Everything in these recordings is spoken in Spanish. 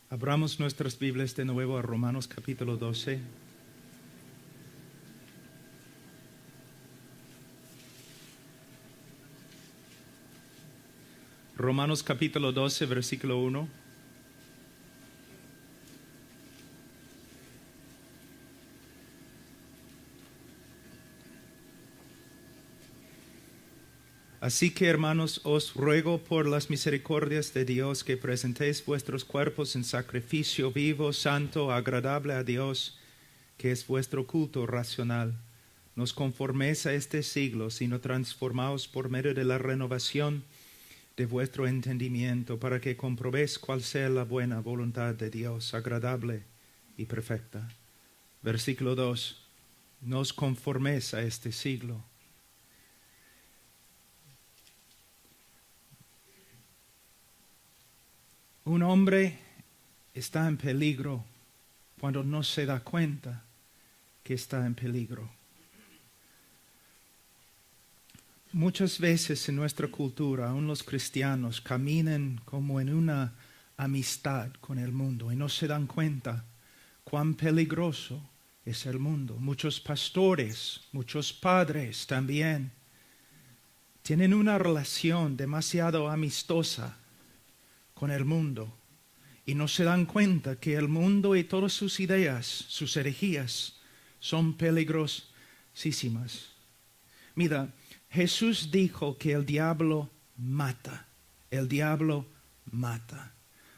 Abramos nuestras Biblias de nuevo a Romanos capítulo 12. Romanos capítulo 12, versículo 1. Así que, hermanos, os ruego por las misericordias de Dios que presentéis vuestros cuerpos en sacrificio vivo, santo, agradable a Dios, que es vuestro culto racional. No os conforméis a este siglo, sino transformaos por medio de la renovación de vuestro entendimiento, para que comprobéis cuál sea la buena voluntad de Dios, agradable y perfecta. Versículo 2. No os conforméis a este siglo. Un hombre está en peligro cuando no se da cuenta que está en peligro. Muchas veces en nuestra cultura, aún los cristianos caminan como en una amistad con el mundo y no se dan cuenta cuán peligroso es el mundo. Muchos pastores, muchos padres también tienen una relación demasiado amistosa con el mundo y no se dan cuenta que el mundo y todas sus ideas, sus herejías, son peligrosísimas. Mira, Jesús dijo que el diablo mata. El diablo mata.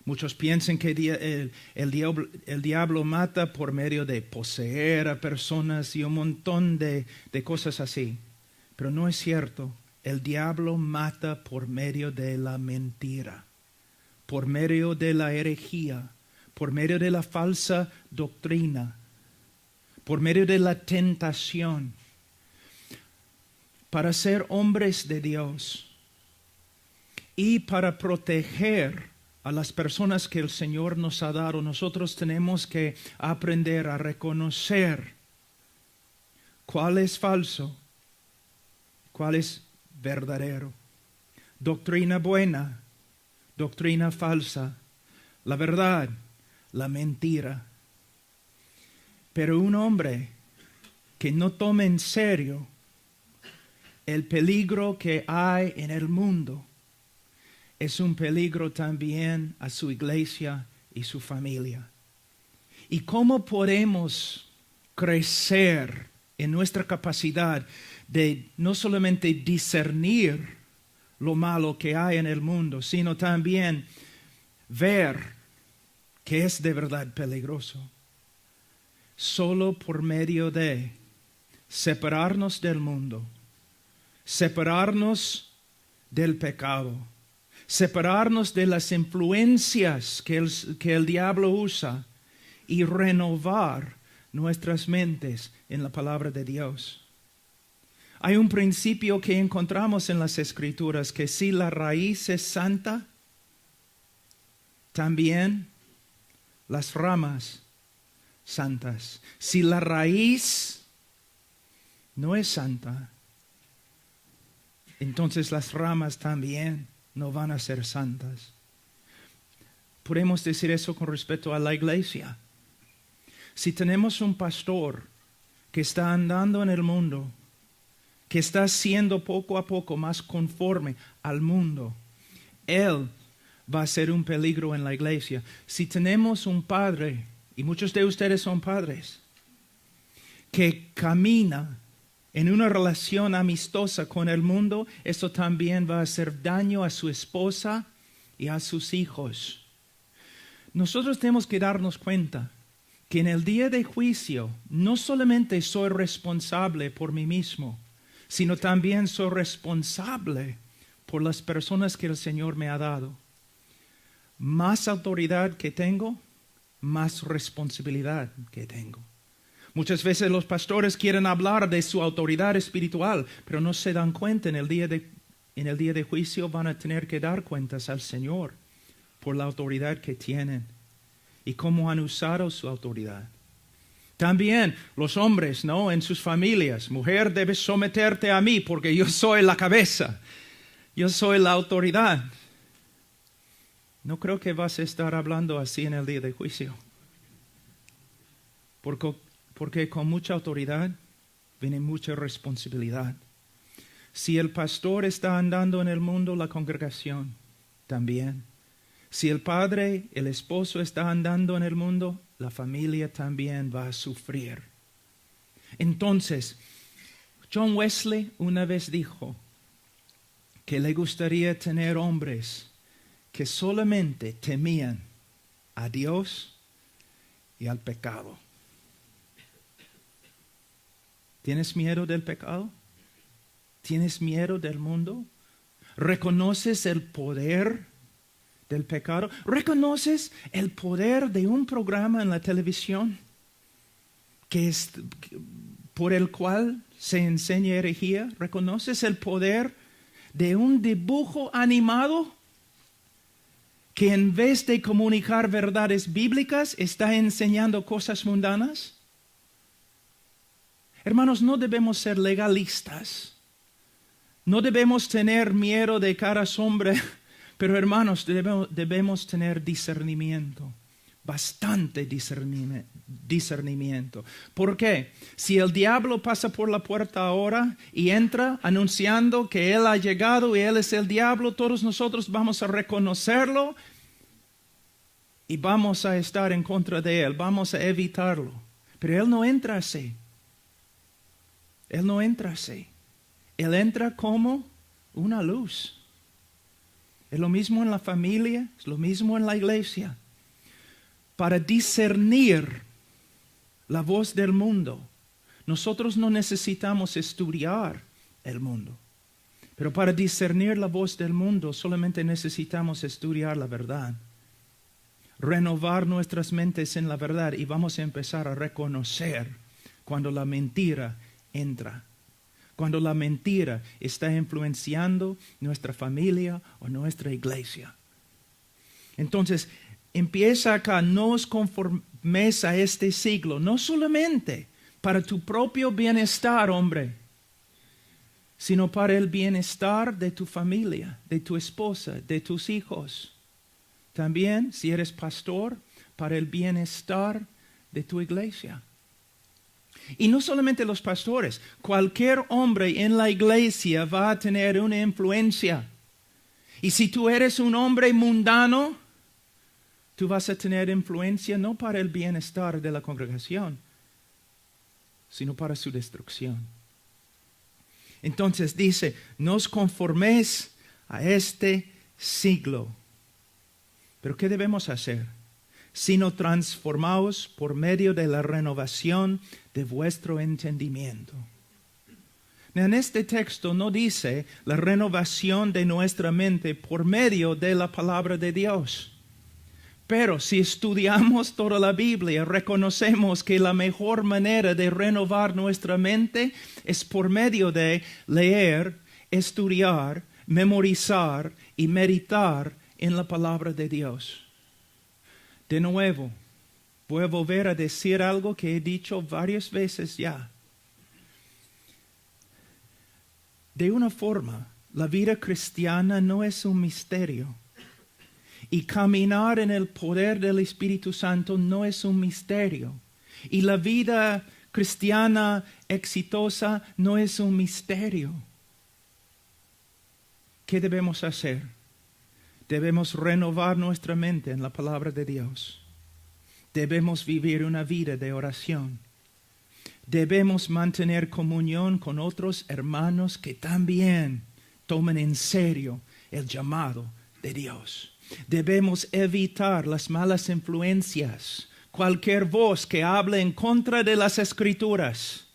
Muchos piensan que el diablo mata por medio de poseer a personas y un montón de cosas así. Pero no es cierto. El diablo mata por medio de la mentira, por medio de la herejía, por medio de la falsa doctrina, por medio de la tentación. Para ser hombres de Dios y para proteger a las personas que el Señor nos ha dado, nosotros tenemos que aprender a reconocer cuál es falso, cuál es verdadero. Doctrina buena, doctrina falsa, la verdad, la mentira. Pero un hombre que no tome en serio el peligro que hay en el mundo es un peligro también a su iglesia y su familia. ¿Y cómo podemos crecer en nuestra capacidad de no solamente discernir lo malo que hay en el mundo, sino también ver que es de verdad peligroso? Solo por medio de separarnos del mundo, separarnos del pecado, separarnos de las influencias que el diablo usa y renovar nuestras mentes en la palabra de Dios. Hay un principio que encontramos en las Escrituras, que si la raíz es santa, también las ramas santas. Si la raíz no es santa, entonces las ramas también no van a ser santas. Podemos decir eso con respecto a la iglesia. Si tenemos un pastor que está andando en el mundo, que está siendo poco a poco más conforme al mundo, él va a ser un peligro en la iglesia. Si tenemos un padre, y muchos de ustedes son padres, que camina en una relación amistosa con el mundo, eso también va a hacer daño a su esposa y a sus hijos. Nosotros tenemos que darnos cuenta que en el día de juicio no solamente soy responsable por mí mismo, sino también soy responsable por las personas que el Señor me ha dado. Más autoridad que tengo, más responsabilidad que tengo. Muchas veces los pastores quieren hablar de su autoridad espiritual, pero no se dan cuenta en el día de juicio van a tener que dar cuentas al Señor por la autoridad que tienen y cómo han usado su autoridad. También los hombres, ¿no? En sus familias, mujer, debes someterte a mí porque yo soy la cabeza, yo soy la autoridad. no creo que vas a estar hablando así en el día de juicio. Porque con mucha autoridad viene mucha responsabilidad. Si el pastor está andando en el mundo, la congregación también. Si el padre, el esposo está andando en el mundo, la familia también va a sufrir. Entonces, John Wesley una vez dijo que le gustaría tener hombres que solamente temían a Dios y al pecado. ¿Tienes miedo del pecado? ¿Tienes miedo del mundo? ¿Reconoces el poder del pecado? ¿Reconoces el poder de un programa en la televisión por el cual se enseña herejía? ¿Reconoces el poder de un dibujo animado que en vez de comunicar verdades bíblicas está enseñando cosas mundanas? Hermanos, no debemos ser legalistas. No debemos tener miedo de cada sombra, pero hermanos, debemos tener discernimiento, bastante discernimiento. ¿Por qué? Si el diablo pasa por la puerta ahora y entra anunciando que él ha llegado y él es el diablo, todos nosotros vamos a reconocerlo y vamos a estar en contra de él, vamos a evitarlo. Pero él no entra así. Él no entra así. Él entra como una luz. Es lo mismo en la familia, es lo mismo en la iglesia. Para discernir la voz del mundo, nosotros no necesitamos estudiar el mundo. Pero para discernir la voz del mundo solamente necesitamos estudiar la verdad. Renovar nuestras mentes en la verdad y vamos a empezar a reconocer cuando la mentira entra. Cuando la mentira está influenciando nuestra familia o nuestra iglesia. Entonces, empieza acá, no os conforméis a este siglo, no solamente para tu propio bienestar, hombre, sino para el bienestar de tu familia, de tu esposa, de tus hijos. También, si eres pastor, para el bienestar de tu iglesia. Y no solamente los pastores, cualquier hombre en la iglesia va a tener una influencia. Y si tú eres un hombre mundano, tú vas a tener influencia no para el bienestar de la congregación, sino para su destrucción. Entonces dice, no os conforméis a este siglo. ¿Pero qué debemos hacer? Sino transformaos por medio de la renovación de vuestro entendimiento. En este texto no dice la renovación de nuestra mente por medio de la palabra de Dios. Pero si estudiamos toda la Biblia, reconocemos que la mejor manera de renovar nuestra mente es por medio de leer, estudiar, memorizar y meditar en la palabra de Dios. De nuevo, voy a volver a decir algo que he dicho varias veces ya. De una forma, la vida cristiana no es un misterio. Y caminar en el poder del Espíritu Santo no es un misterio. Y la vida cristiana exitosa no es un misterio. ¿Qué debemos hacer? Debemos renovar nuestra mente en la palabra de Dios. Debemos vivir una vida de oración. Debemos mantener comunión con otros hermanos que también tomen en serio el llamado de Dios. Debemos evitar las malas influencias, cualquier voz que hable en contra de las Escrituras.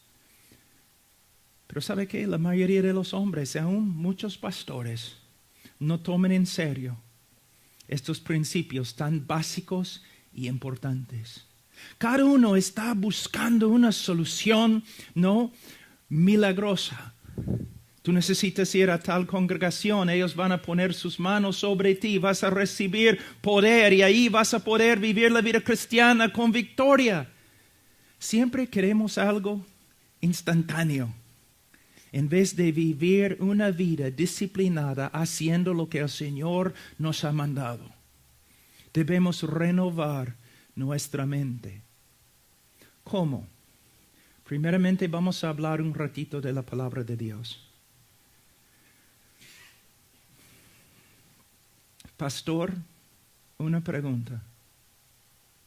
Pero ¿sabe qué? La mayoría de los hombres, aún muchos pastores, no tomen en serio estos principios tan básicos y importantes. Cada uno está buscando una solución no milagrosa. Tú necesitas ir a tal congregación, ellos van a poner sus manos sobre ti, vas a recibir poder y ahí vas a poder vivir la vida cristiana con victoria. Siempre queremos algo instantáneo, en vez de vivir una vida disciplinada haciendo lo que el Señor nos ha mandado. Debemos renovar nuestra mente. ¿Cómo? Primeramente vamos a hablar un ratito de la palabra de Dios. Pastor, una pregunta.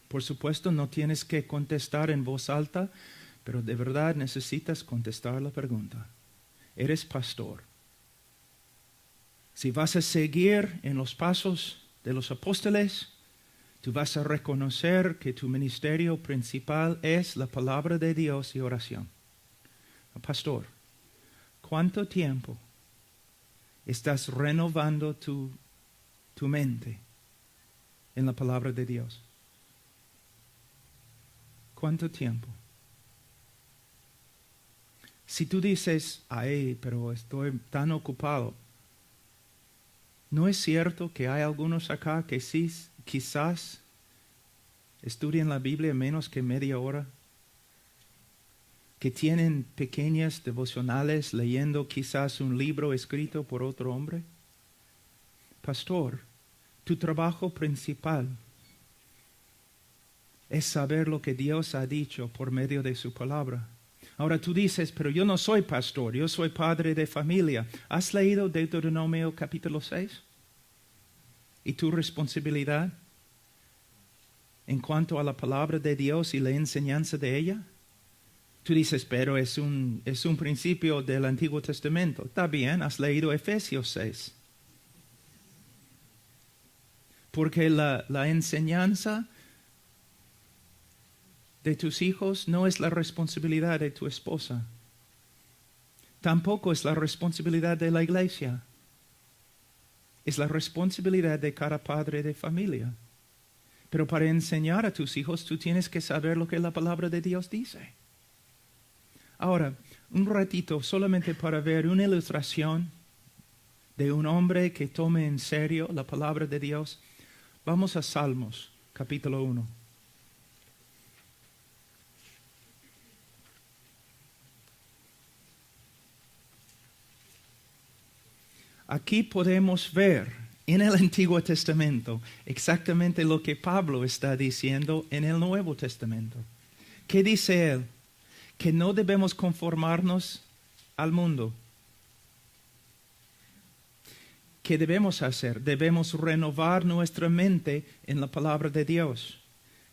Por supuesto, no tienes que contestar en voz alta, pero de verdad necesitas contestar la pregunta. Eres pastor. Si vas a seguir en los pasos de los apóstoles, tú vas a reconocer que tu ministerio principal es la palabra de Dios y oración. Pastor, ¿cuánto tiempo estás renovando tu mente en la palabra de Dios? ¿Cuánto tiempo? Si tú dices, ay, pero estoy tan ocupado, ¿no es cierto que hay algunos acá que sí, quizás estudian la Biblia menos que media hora? Que tienen pequeñas devocionales leyendo quizás un libro escrito por otro hombre. Pastor, tu trabajo principal es saber lo que Dios ha dicho por medio de su palabra. Ahora tú dices, pero yo no soy pastor, yo soy padre de familia. ¿Has leído Deuteronomio capítulo 6? ¿Y tu responsabilidad en cuanto a la palabra de Dios y la enseñanza de ella? Tú dices, pero es un principio del Antiguo Testamento. Está bien, has leído Efesios 6. Porque la enseñanza de tus hijos no es la responsabilidad de tu esposa. Tampoco es la responsabilidad de la iglesia. Es la responsabilidad de cada padre de familia. Pero para enseñar a tus hijos, tú tienes que saber lo que la palabra de Dios dice. Ahora, un ratito solamente para ver una ilustración de un hombre que tome en serio la palabra de Dios. Vamos a Salmos, capítulo 1. Aquí podemos ver en el Antiguo Testamento exactamente lo que Pablo está diciendo en el Nuevo Testamento. ¿Qué dice él? Que no debemos conformarnos al mundo. ¿Qué debemos hacer? Debemos renovar nuestra mente en la palabra de Dios.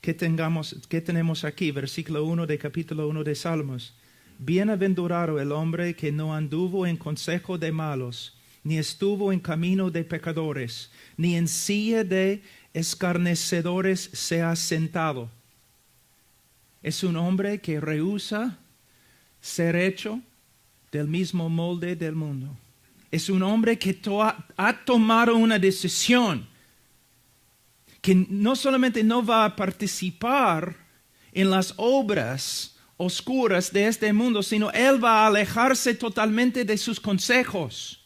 ¿Qué tenemos aquí? Versículo 1 de capítulo 1 de Salmos. Bienaventurado el hombre que no anduvo en consejo de malos, ni estuvo en camino de pecadores, ni en silla de escarnecedores se ha sentado. Es un hombre que rehúsa ser hecho del mismo molde del mundo. Es un hombre que ha tomado una decisión que no solamente no va a participar en las obras oscuras de este mundo, sino él va a alejarse totalmente de sus consejos,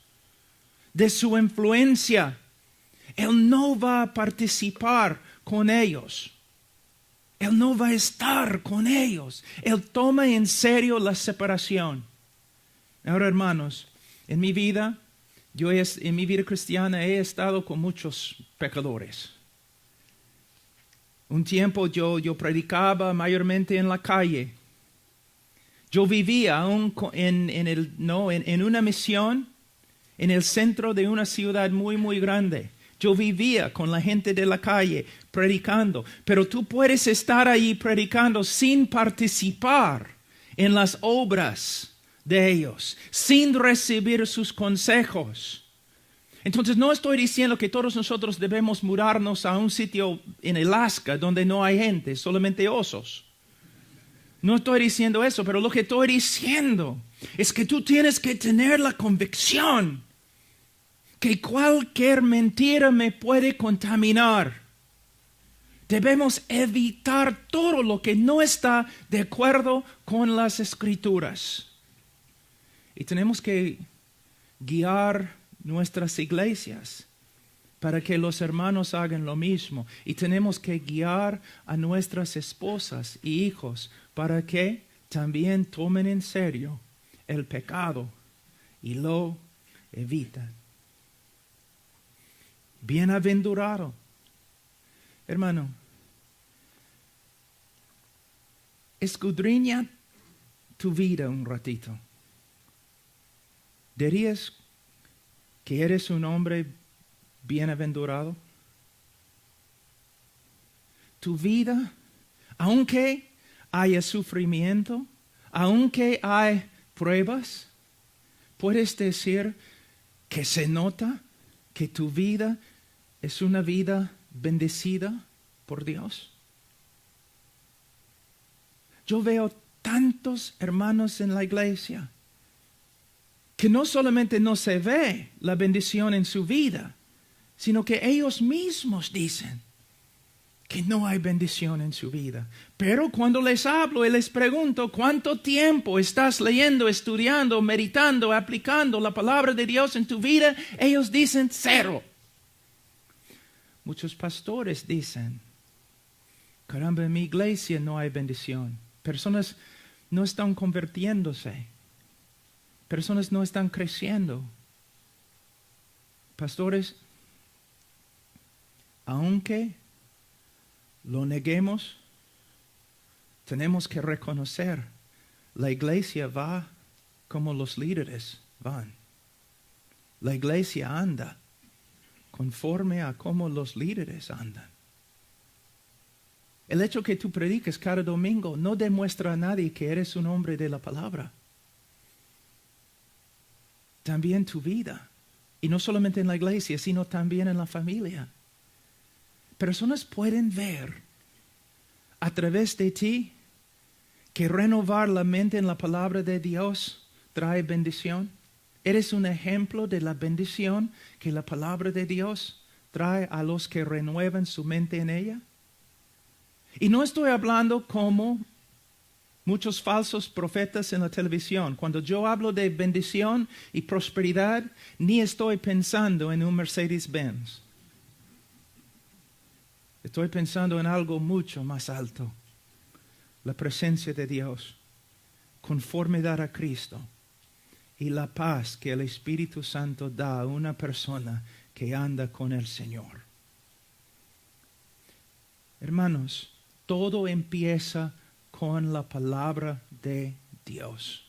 de su influencia. Él no va a participar con ellos. Él no va a estar con ellos. Él toma en serio la separación. Ahora, hermanos, en mi vida cristiana he estado con muchos pecadores. Un tiempo yo predicaba mayormente en la calle. Yo vivía aún en una misión en el centro de una ciudad muy, muy grande. Yo vivía con la gente de la calle predicando, pero tú puedes estar ahí predicando sin participar en las obras de ellos, sin recibir sus consejos. Entonces no estoy diciendo que todos nosotros debemos mudarnos a un sitio en Alaska donde no hay gente, solamente osos. No estoy diciendo eso, pero lo que estoy diciendo es que tú tienes que tener la convicción que cualquier mentira me puede contaminar. Debemos evitar todo lo que no está de acuerdo con las Escrituras. Y tenemos que guiar nuestras iglesias para que los hermanos hagan lo mismo. Y tenemos que guiar a nuestras esposas y hijos para que también tomen en serio el pecado y lo eviten. Bienaventurado. Hermano, escudriña tu vida un ratito. ¿Dirías que eres un hombre bienaventurado? Tu vida, aunque haya sufrimiento, aunque hay pruebas, puedes decir que se nota que tu vida es una vida bendecida por Dios. Yo veo tantos hermanos en la iglesia que no solamente no se ve la bendición en su vida, sino que ellos mismos dicen que no hay bendición en su vida. Pero cuando les hablo y les pregunto cuánto tiempo estás leyendo, estudiando, meditando, aplicando la palabra de Dios en tu vida, ellos dicen 0. Muchos pastores dicen, caramba, en mi iglesia no hay bendición. Personas no están convirtiéndose. Personas no están creciendo. Pastores, aunque lo neguemos, tenemos que reconocer, la iglesia va como los líderes van. La iglesia anda conforme a cómo los líderes andan. El hecho que tú prediques cada domingo no demuestra a nadie que eres un hombre de la palabra. También tu vida, y no solamente en la iglesia, sino también en la familia. Personas pueden ver a través de ti que renovar la mente en la palabra de Dios trae bendición. Eres un ejemplo de la bendición que la palabra de Dios trae a los que renuevan su mente en ella. Y no estoy hablando como muchos falsos profetas en la televisión. Cuando yo hablo de bendición y prosperidad, ni estoy pensando en un Mercedes-Benz. Estoy pensando en algo mucho más alto. La presencia de Dios, conformidad a Cristo y la paz que el Espíritu Santo da a una persona que anda con el Señor. Hermanos, todo empieza con la palabra de Dios.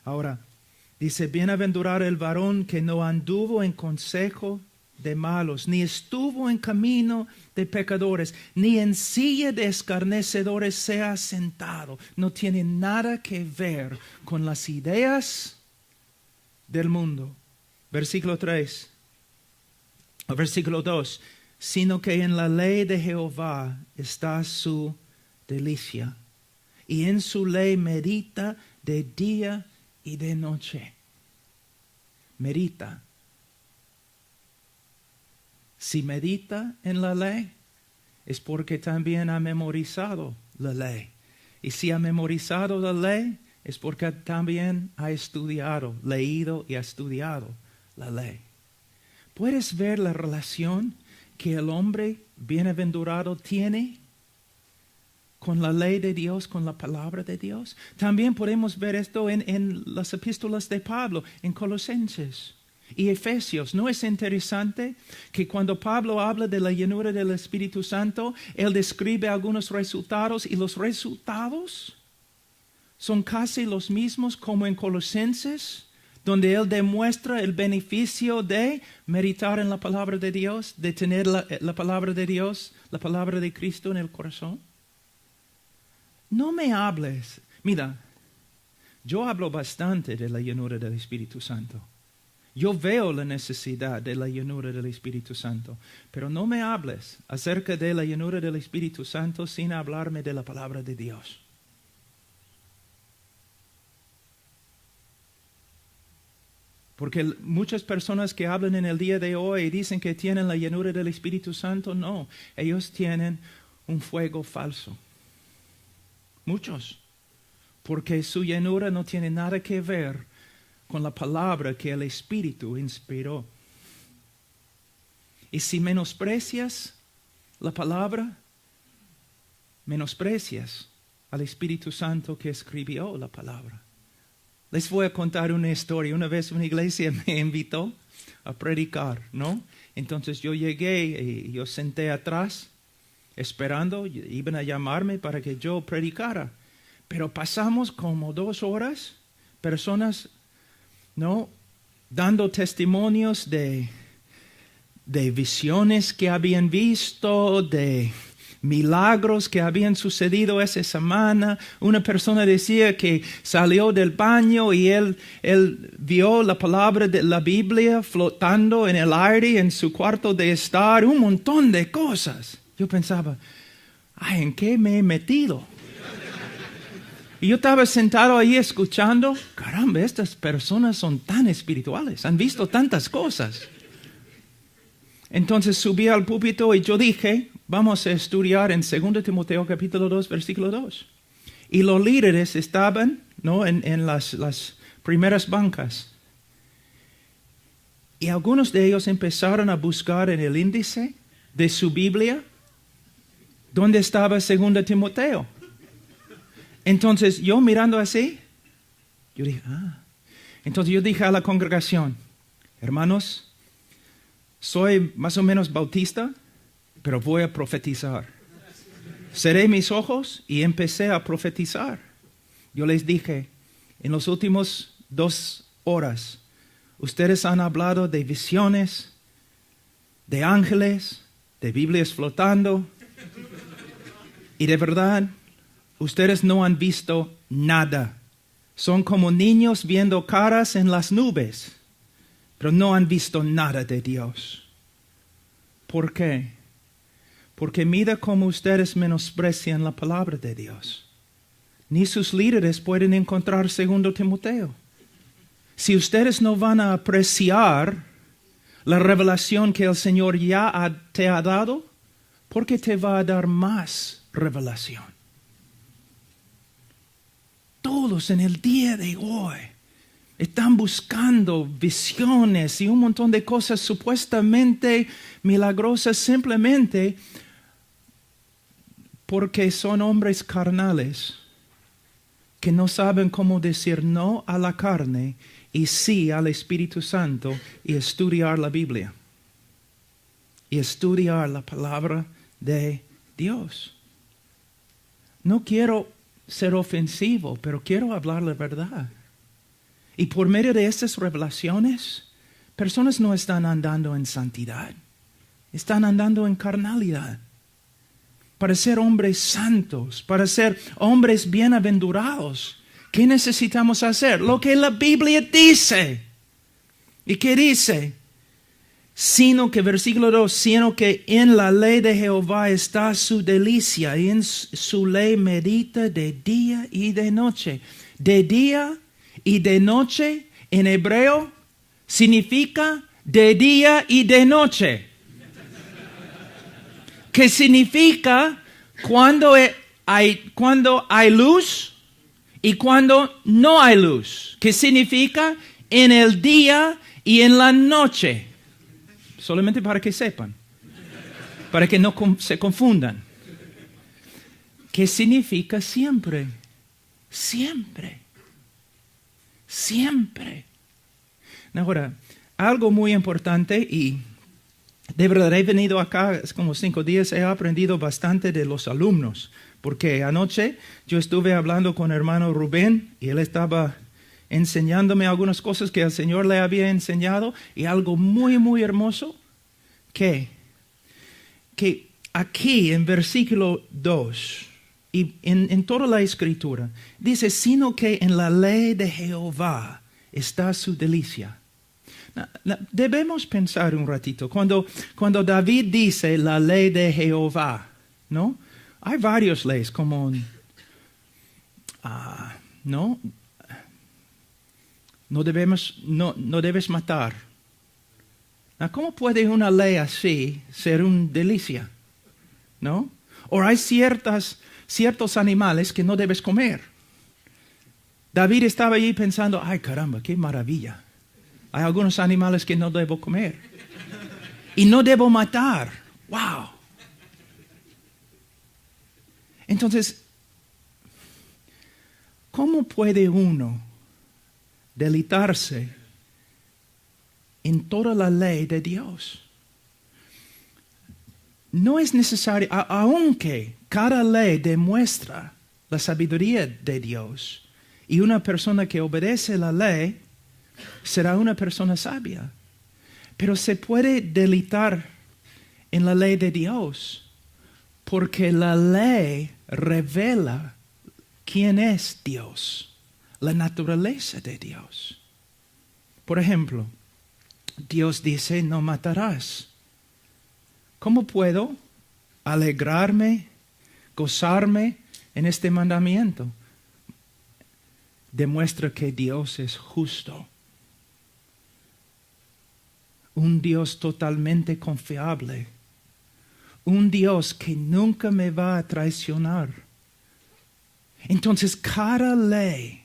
Ahora, dice, bienaventurado el varón que no anduvo en consejo de malos, ni estuvo en camino de pecadores, ni en silla de escarnecedores se ha sentado. No tiene nada que ver con las ideas del mundo. Versículo 3, o versículo 2. Sino que en la ley de Jehová está su delicia, y en su ley medita de día y de noche. Medita. Si medita en la ley, es porque también ha memorizado la ley. Y si ha memorizado la ley, es porque también ha estudiado, leído y ha estudiado la ley. ¿Puedes ver la relación que el hombre bienaventurado tiene con la ley de Dios, con la palabra de Dios? También podemos ver esto en las epístolas de Pablo, en Colosenses y Efesios. ¿No es interesante que cuando Pablo habla de la llenura del Espíritu Santo, él describe algunos resultados y los resultados son casi los mismos como en Colosenses, donde él demuestra el beneficio de meditar en la palabra de Dios, de tener la palabra de Dios, la palabra de Cristo en el corazón? No me hables. Mira, yo hablo bastante de la llenura del Espíritu Santo. Yo veo la necesidad de la llenura del Espíritu Santo, pero no me hables acerca de la llenura del Espíritu Santo sin hablarme de la palabra de Dios. Porque muchas personas que hablan en el día de hoy y dicen que tienen la llenura del Espíritu Santo, no, ellos tienen un fuego falso. Muchos, porque su llenura no tiene nada que ver con la palabra que el Espíritu inspiró. Y si menosprecias la palabra, menosprecias al Espíritu Santo que escribió la palabra. Les voy a contar una historia. Una vez una iglesia me invitó a predicar, ¿no? Entonces yo llegué y yo senté atrás esperando. Iban a llamarme para que yo predicara. Pero pasamos como 2 horas, personas, ¿no?, dando testimonios de visiones que habían visto, de milagros que habían sucedido esa semana. Una persona decía que salió del baño y él vio la palabra de la Biblia flotando en el aire en su cuarto de estar, un montón de cosas. Yo pensaba, ay, ¿en qué me he metido? Y yo estaba sentado ahí escuchando, caramba, estas personas son tan espirituales, han visto tantas cosas. Entonces subí al púlpito y yo dije, vamos a estudiar en 2 Timoteo capítulo 2, versículo 2. Y los líderes estaban, ¿no?, en las primeras bancas. Y algunos de ellos empezaron a buscar en el índice de su Biblia dónde estaba 2 Timoteo. Entonces yo mirando así, yo dije, Entonces yo dije a la congregación, hermanos, soy más o menos bautista, pero voy a profetizar. Cerré mis ojos y empecé a profetizar. Yo les dije, en los últimos 2 horas, ustedes han hablado de visiones, de ángeles, de Biblias flotando, y de verdad, ustedes no han visto nada. Son como niños viendo caras en las nubes, pero no han visto nada de Dios. ¿Por qué? Porque mira cómo ustedes menosprecian la palabra de Dios. Ni sus líderes pueden encontrar 2 Timoteo. Si ustedes no van a apreciar la revelación que el Señor ya te ha dado, ¿por qué te va a dar más revelación? Todos en el día de hoy están buscando visiones y un montón de cosas supuestamente milagrosas simplemente porque son hombres carnales que no saben cómo decir no a la carne y sí al Espíritu Santo y estudiar la Biblia y estudiar la palabra de Dios. No quiero ser ofensivo, pero quiero hablar la verdad. Y por medio de estas revelaciones, personas no están andando en santidad, están andando en carnalidad. Para ser hombres santos, para ser hombres bienaventurados, ¿qué necesitamos hacer? Lo que la Biblia dice. ¿Y qué dice? Versículo 2, sino que en la ley de Jehová está su delicia, y en su ley medita de día y de noche. De día y de noche en hebreo significa de día y de noche. ¿Qué significa cuando hay luz y cuando no hay luz? ¿Qué significa en el día y en la noche? Solamente para que sepan, para que no se confundan. ¿Qué significa siempre? Siempre. Siempre. Ahora, algo muy importante, y de verdad he venido acá, es como 5 días, he aprendido bastante de los alumnos, porque anoche yo estuve hablando con el hermano Rubén y él estaba enseñándome algunas cosas que el Señor le había enseñado, y algo muy, muy hermoso, que aquí en versículo 2 y en toda la Escritura, dice, sino que en la ley de Jehová está su delicia. Debemos pensar un ratito, cuando David dice la ley de Jehová, ¿no? Hay varias leyes como, ¿no? No debes matar. ¿Cómo puede una ley así ser una delicia? ¿No? O hay ciertos animales que no debes comer. David estaba allí pensando, ay caramba, qué maravilla. Hay algunos animales que no debo comer. Y no debo matar. ¡Wow! Entonces, ¿cómo puede uno deleitarse en toda la ley de Dios. No es necesario, aunque cada ley demuestra la sabiduría de Dios, y una persona que obedece la ley será una persona sabia. Pero se puede deleitar en la ley de Dios, porque la ley revela quién es Dios, la naturaleza de Dios. Por ejemplo, Dios dice, no matarás. ¿Cómo puedo alegrarme, gozarme en este mandamiento? Demuestra que Dios es justo. Un Dios totalmente confiable. Un Dios que nunca me va a traicionar. Entonces, cada ley,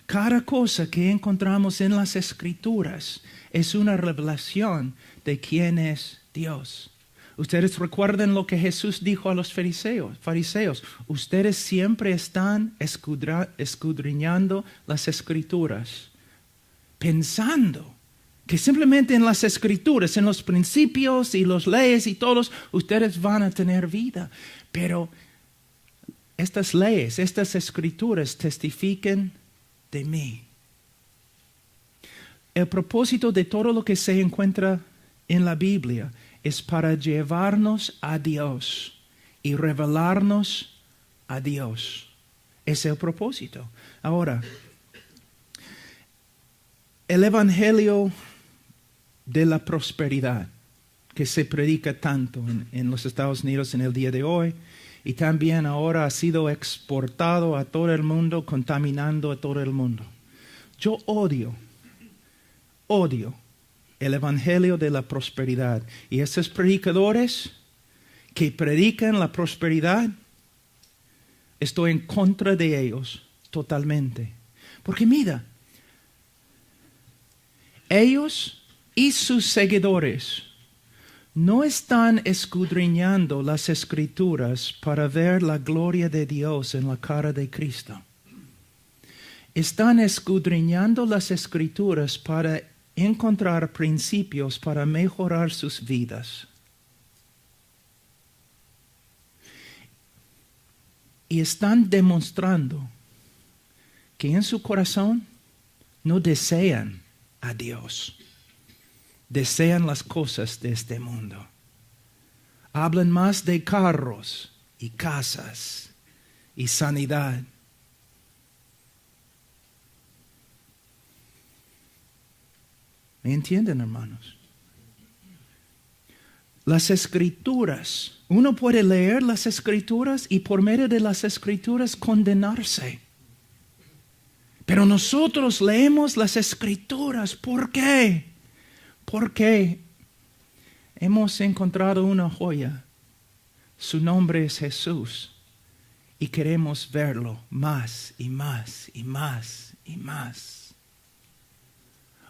cada cosa que encontramos en las Escrituras es una revelación de quién es Dios. Ustedes recuerdan lo que Jesús dijo a los fariseos. Ustedes siempre están escudriñando las Escrituras, pensando que simplemente en las Escrituras, en los principios y las leyes y todos, ustedes van a tener vida. Pero estas leyes, estas Escrituras testifican de mí. El propósito de todo lo que se encuentra en la Biblia es para llevarnos a Dios y revelarnos a Dios. Ese es el propósito. Ahora, el Evangelio de la prosperidad que se predica tanto en los Estados Unidos en el día de hoy y también ahora ha sido exportado a todo el mundo, contaminando a todo el mundo. Yo odio el Evangelio de la prosperidad. Y esos predicadores que predican la prosperidad, estoy en contra de ellos totalmente. Porque mira, ellos y sus seguidores no están escudriñando las Escrituras para ver la gloria de Dios en la cara de Cristo. Están escudriñando las Escrituras para encontrar principios para mejorar sus vidas. Y están demostrando que en su corazón no desean a Dios. Desean las cosas de este mundo. Hablan más de carros y casas y sanidad. ¿Me entienden, hermanos? Las Escrituras, uno puede leer las Escrituras y por medio de las Escrituras condenarse. Pero nosotros leemos las Escrituras. ¿Por qué? Porque hemos encontrado una joya. Su nombre es Jesús. Y queremos verlo más y más y más y más.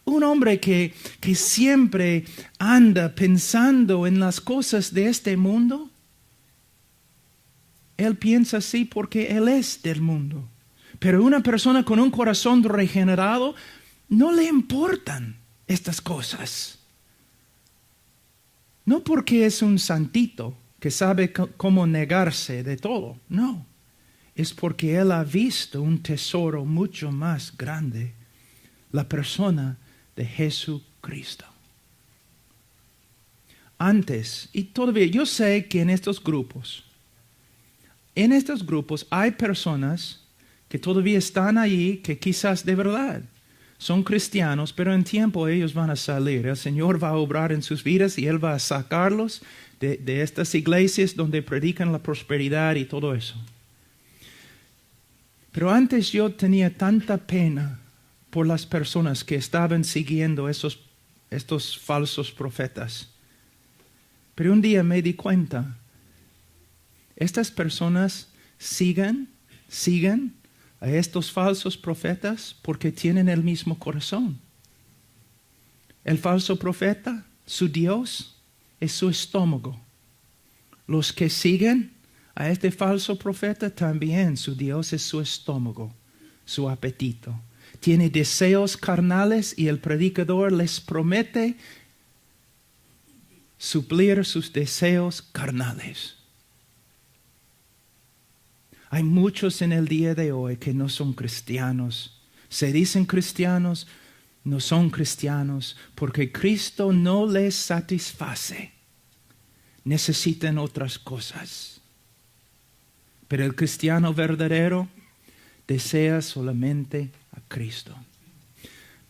Un hombre que siempre anda pensando en las cosas de este mundo, él piensa así porque él es del mundo. Pero una persona con un corazón regenerado no le importan estas cosas. No porque es un santito que sabe cómo negarse de todo, no. Es porque él ha visto un tesoro mucho más grande, la persona de Jesucristo. Antes, y todavía yo sé que en estos grupos hay personas que todavía están allí, que quizás de verdad son cristianos, pero en tiempo ellos van a salir. El Señor va a obrar en sus vidas y Él va a sacarlos de estas iglesias donde predican la prosperidad y todo eso. Pero antes yo tenía tanta pena por las personas que estaban siguiendo estos falsos profetas. Pero un día me di cuenta, estas personas siguen a estos falsos profetas porque tienen el mismo corazón. El falso profeta, su Dios, es su estómago. Los que siguen a este falso profeta también, su Dios es su estómago, su apetito. tiene deseos carnales y el predicador les promete suplir sus deseos carnales. Hay muchos en el día de hoy que no son cristianos. Se dicen cristianos, no son cristianos, porque Cristo no les satisface. Necesitan otras cosas. Pero el cristiano verdadero desea solamente a Cristo.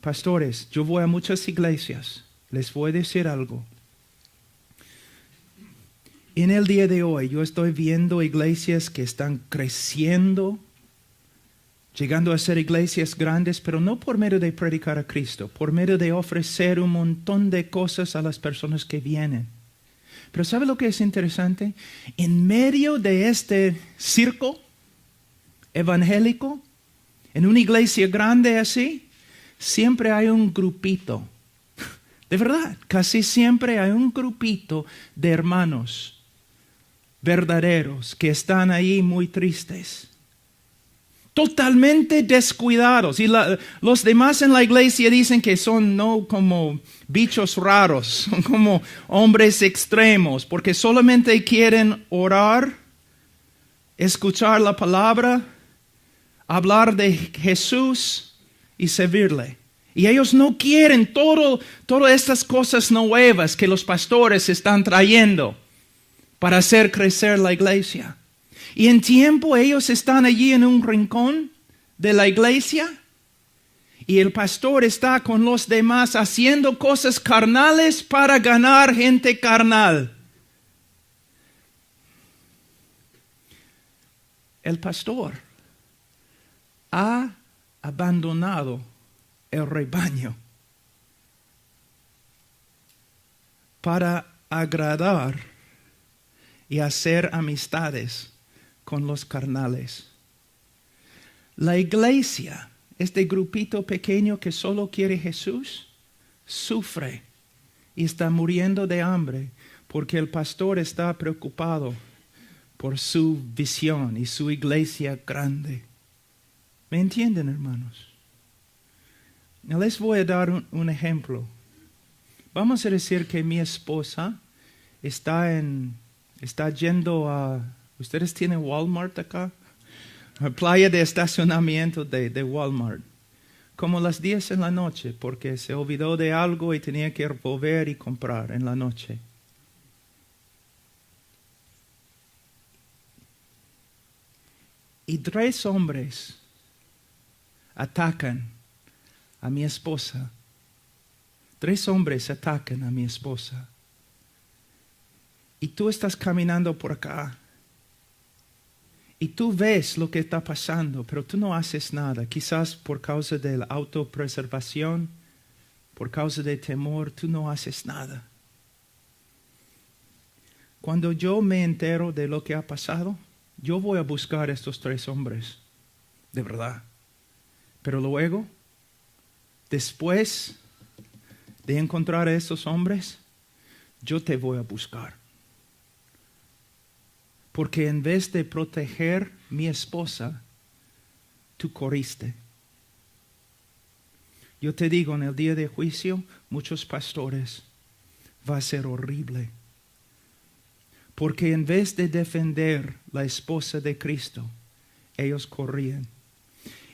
Pastores, yo voy a muchas iglesias. Les voy a decir algo. En el día de hoy yo estoy viendo iglesias que están creciendo, llegando a ser iglesias grandes, pero no por medio de predicar a Cristo, por medio de ofrecer un montón de cosas a las personas que vienen. Pero ¿sabe lo que es interesante? En medio de este circo evangélico, en una iglesia grande así, siempre hay un grupito. De verdad, casi siempre hay un grupito de hermanos verdaderos que están ahí muy tristes, totalmente descuidados, y los demás en la iglesia dicen que son no como bichos raros, son como hombres extremos, porque solamente quieren orar, escuchar la palabra, hablar de Jesús y servirle. Y ellos no quieren todas estas cosas nuevas que los pastores están trayendo para hacer crecer la iglesia. Y en tiempo ellos están allí en un rincón de la iglesia y el pastor está con los demás haciendo cosas carnales para ganar gente carnal. El pastor ha abandonado el rebaño para agradar y hacer amistades con los carnales. La iglesia, este grupito pequeño que solo quiere Jesús, sufre y está muriendo de hambre porque el pastor está preocupado por su visión y su iglesia grande. ¿Me entienden, hermanos? Les voy a dar un ejemplo. Vamos a decir que mi esposa está yendo a... ¿Ustedes tienen Walmart acá? La playa de estacionamiento de Walmart. Como las 10 en la noche, porque se olvidó de algo y tenía que volver y comprar en la noche. Y 3 hombres atacan a mi esposa. 3 hombres atacan a mi esposa. Y tú estás caminando por acá. Y tú ves lo que está pasando, pero tú no haces nada. Quizás por causa de la autopreservación, por causa de temor, tú no haces nada. Cuando yo me entero de lo que ha pasado, yo voy a buscar a estos 3 hombres. De verdad. Pero luego, después de encontrar a estos hombres, yo te voy a buscar. Porque en vez de proteger mi esposa, tú corriste. Yo te digo, en el día de juicio, muchos pastores, va a ser horrible. Porque en vez de defender la esposa de Cristo, ellos corrían.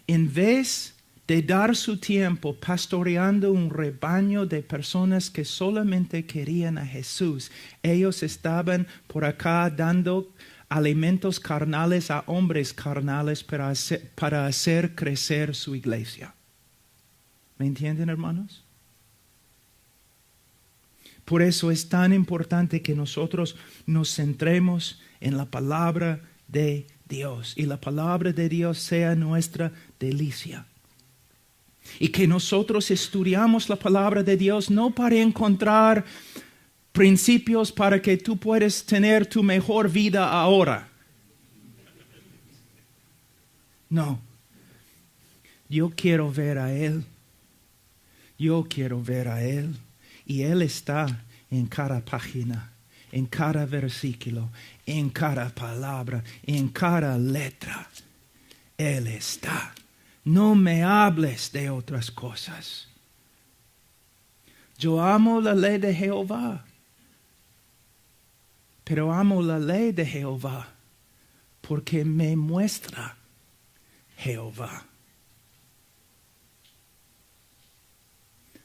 En vez de dar su tiempo pastoreando un rebaño de personas que solamente querían a Jesús, ellos estaban por acá dando alimentos carnales a hombres carnales para hacer crecer su iglesia. ¿Me entienden, hermanos? Por eso es tan importante que nosotros nos centremos en la palabra de Dios y la palabra de Dios sea nuestra delicia. Y que nosotros estudiamos la palabra de Dios no para encontrar principios para que tú puedas tener tu mejor vida ahora. No. Yo quiero ver a Él. Yo quiero ver a Él. Y Él está en cada página, en cada versículo, en cada palabra, en cada letra. Él está. No me hables de otras cosas. Yo amo la ley de Jehová, pero amo la ley de Jehová porque me muestra Jehová.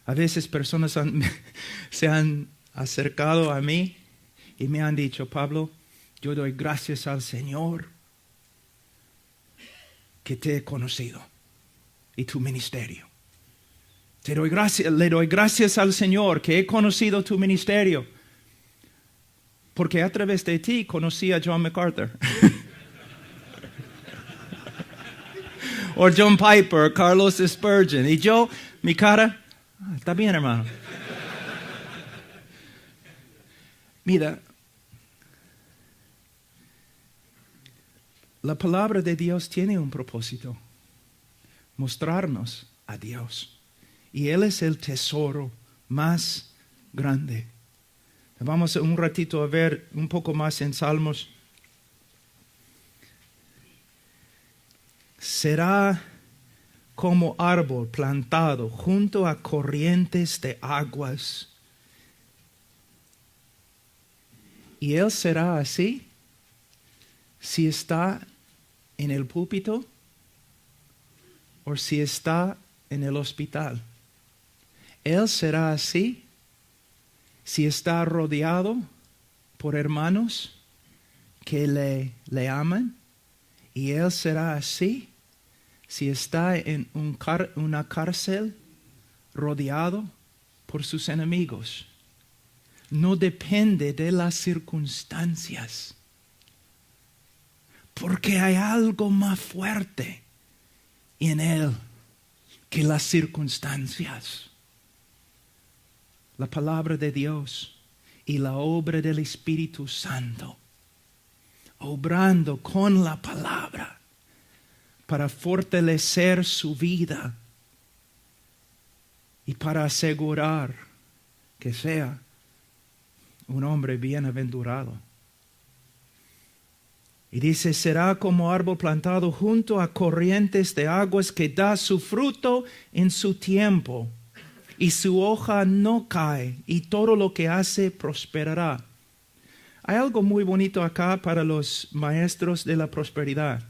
A veces personas se han acercado a mí y me han dicho, Pablo, yo doy gracias al Señor que te he conocido y tu ministerio. Le doy gracias al Señor que he conocido tu ministerio, porque a través de ti conocí a John MacArthur. O John Piper, Carlos Spurgeon. Y yo, mi cara, está bien, hermano. Mira, la palabra de Dios tiene un propósito: mostrarnos a Dios. Y Él es el tesoro más grande. Vamos un ratito a ver un poco más en Salmos. Será como árbol plantado junto a corrientes de aguas. Y Él será así si está en el púlpito o si está en el hospital. Él será así si está rodeado por hermanos que le aman. Y Él será así si está en una cárcel rodeado por sus enemigos. No depende de las circunstancias, porque hay algo más fuerte en Él que las circunstancias. La palabra de Dios y la obra del Espíritu Santo, obrando con la palabra para fortalecer su vida y para asegurar que sea un hombre bienaventurado. Y dice, será como árbol plantado junto a corrientes de aguas que da su fruto en su tiempo. Y su hoja no cae, y todo lo que hace prosperará. Hay algo muy bonito acá para los maestros de la prosperidad,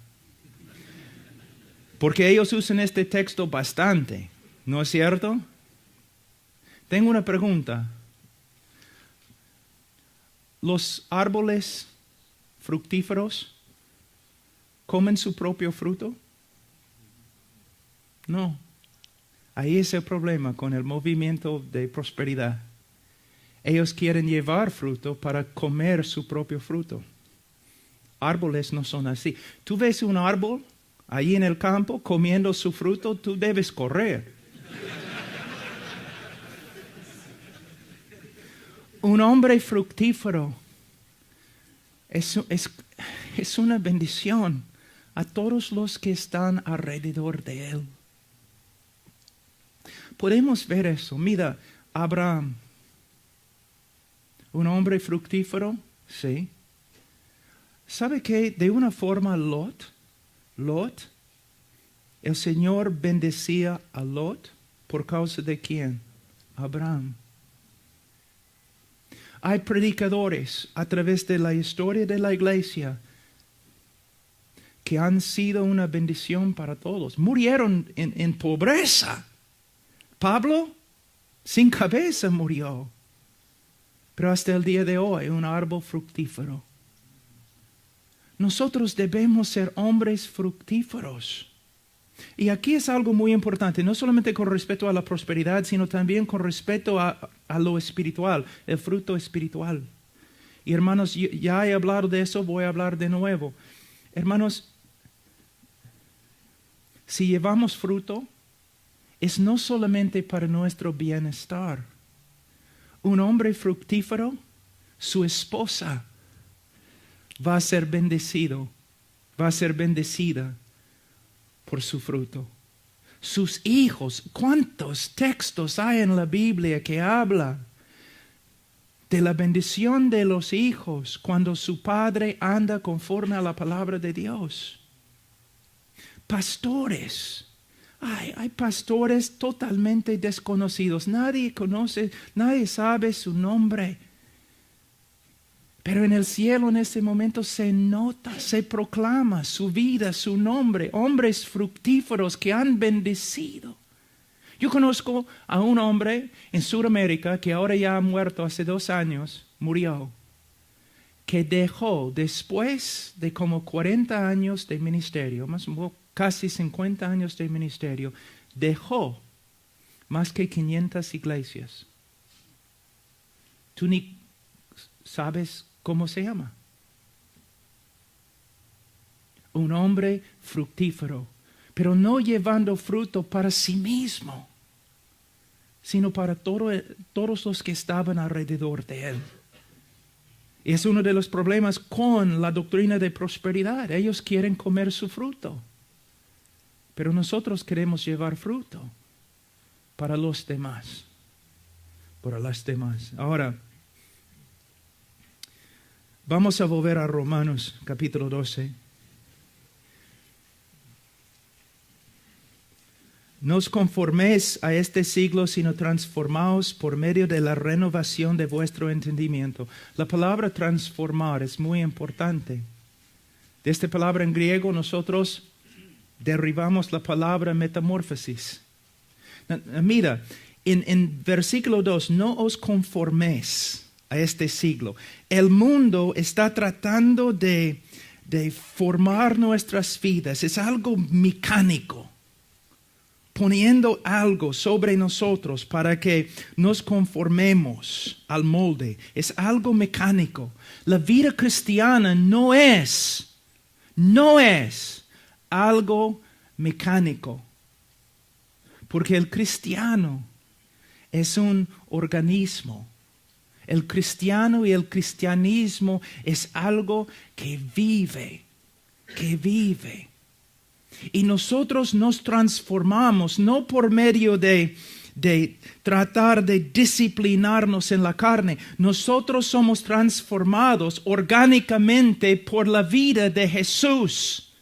porque ellos usan este texto bastante, ¿no es cierto? Tengo una pregunta. ¿Los árboles fructíferos comen su propio fruto? No. Ahí es el problema con el movimiento de prosperidad. Ellos quieren llevar fruto para comer su propio fruto. Árboles no son así. Tú ves un árbol ahí en el campo comiendo su fruto, tú debes correr. Un hombre fructífero es una bendición a todos los que están alrededor de él. Podemos ver eso. Mira, Abraham, un hombre fructífero, sí. ¿Sabe qué? De una forma Lot, el Señor bendecía a Lot por causa de ¿quién? Abraham. Hay predicadores a través de la historia de la iglesia que han sido una bendición para todos. Murieron en pobreza. Pablo, sin cabeza, murió. Pero hasta el día de hoy, un árbol fructífero. Nosotros debemos ser hombres fructíferos. Y aquí es algo muy importante, no solamente con respecto a la prosperidad, sino también con respecto a lo espiritual, el fruto espiritual. Y hermanos, ya he hablado de eso, voy a hablar de nuevo. Hermanos, si llevamos fruto, es no solamente para nuestro bienestar. Un hombre fructífero, su esposa va a ser bendecida por su fruto. Sus hijos, ¿cuántos textos hay en la Biblia que habla de la bendición de los hijos cuando su padre anda conforme a la palabra de Dios? Pastores, Hay pastores totalmente desconocidos. Nadie conoce, nadie sabe su nombre. Pero en el cielo en este momento se nota, se proclama su vida, su nombre. Hombres fructíferos que han bendecido. Yo conozco a un hombre en Sudamérica que ahora ya ha muerto hace 2 años, murió, que dejó después de como 40 años de ministerio, casi 50 años de ministerio, dejó más que 500 iglesias. Tú ni sabes cómo se llama. Un hombre fructífero, pero no llevando fruto para sí mismo, sino para todos los que estaban alrededor de él. Y es uno de los problemas con la doctrina de prosperidad. Ellos quieren comer su fruto, pero nosotros queremos llevar fruto para los demás, para las demás. Ahora, vamos a volver a Romanos capítulo 12. No os conforméis a este siglo, sino transformaos por medio de la renovación de vuestro entendimiento. La palabra transformar es muy importante. De esta palabra en griego nosotros derivamos la palabra metamorfosis. Mira, en versículo 2, no os conforméis a este siglo. El mundo está tratando de formar nuestras vidas. Es algo mecánico, poniendo algo sobre nosotros para que nos conformemos al molde. Es algo mecánico. La vida cristiana no es algo mecánico, porque el cristiano es un organismo. El cristiano y el cristianismo es algo que vive. Y nosotros nos transformamos no por medio de tratar de disciplinarnos en la carne. Nosotros somos transformados orgánicamente por la vida de Jesús.